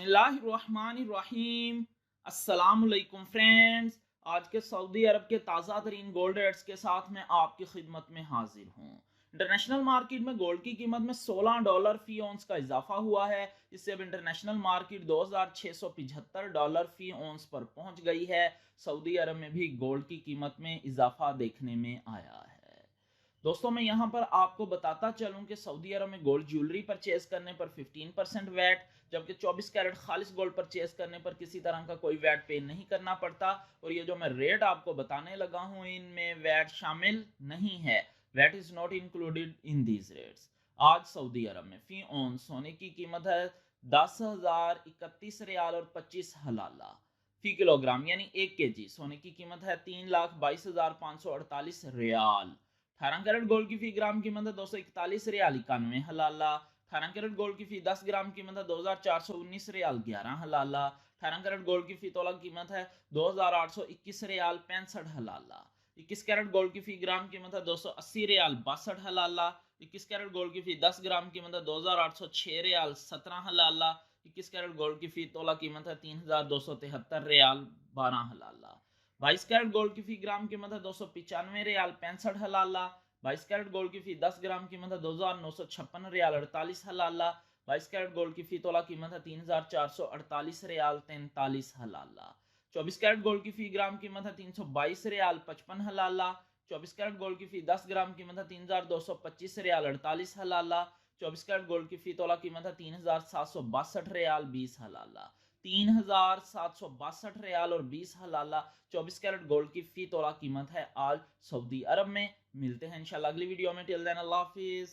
बिस्मिल्लाहिर्रहमानिर्रहीम। अस्सलामुअलैकुम फ्रेंड्स, आज के सऊदी अरब के ताज़ा तरीन गोल्ड रेट्स के साथ मैं आपकी खिदमत में हाजिर हूँ। इंटरनेशनल मार्केट में गोल्ड की कीमत में $16 फी औंस का इजाफा हुआ है, जिससे अब इंटरनेशनल मार्केट $2675 फी औंस पर पहुंच गई है। सऊदी अरब में भी गोल्ड की कीमत में इजाफा देखने में आया है। दोस्तों, मैं यहाँ पर आपको बताता चलूं कि सऊदी अरब में गोल्ड ज्वेलरी परचेज करने पर 15% वैट, जबकि 24 कैरेट खालिस गोल्ड परचेज करने पर किसी तरह का कोई वैट पे नहीं करना पड़ता। और ये जो मैं रेट आपको बताने लगा हूँ, इनमें वैट शामिल नहीं है। VAT is not included in these rates. आज सऊदी अरब में फी ऑन सोने की कीमत है 10,031 रियाल और 25 हलाला फी किलोग्राम, यानी 1 kg सोने की कीमत है 3,22,548 रियाल। 18 कैरेट गोल्ड की फी ग्राम कीमत है 241 रियाल 91 हलाला। 18 कैरेट गोल्ड की फी 10 ग्राम कीमत है 2,419 रियाल 11 हलाला। 18 कैरेट गोल्ड की फी तोला कीमत है 2,821 रियाल 65 हलाला। 21 कैरेट गोल्ड की फी ग्राम कीमत है 280 रियाल 62 हलाला। 21 कैरेट गोल्ड की फी 10 ग्राम कीमत है 2,806 रियाल 17 हलाला। 21 कैरेट गोल्ड की फी तोला कीमत है 3,273 रियाल 12 हलाला। 22 कैरेट गोल्ड की फी ग्राम कीमत है 295 रियाल 65 हलाला। 22 कैरेट गोल्ड की फी 10 ग्राम कीमत है 2,956 रियाल 48 हलाला। 22 कैरेट गोल्ड की फी तोला कीमत है 3,448 रियाल 43 हलाला। 24 कैरेट गोल्ड की फी ग्राम कीमत है 322 रियाल 55 हलाला। 24 कैरेट गोल्ड की फी 10 ग्राम कीमत है 3,225 रियाल 48 हलाला। 24 कैरेट गोल्ड की फी तोला कीमत है 3,762 रियाल 20 हलाला। 3,762 रियाल और 20 हलाला 24 कैरेट गोल्ड की फी तोला कीमत है आज सऊदी अरब में। मिलते हैं इंशाल्लाह अगली वीडियो में। टिल देन अल्लाह हाफिज।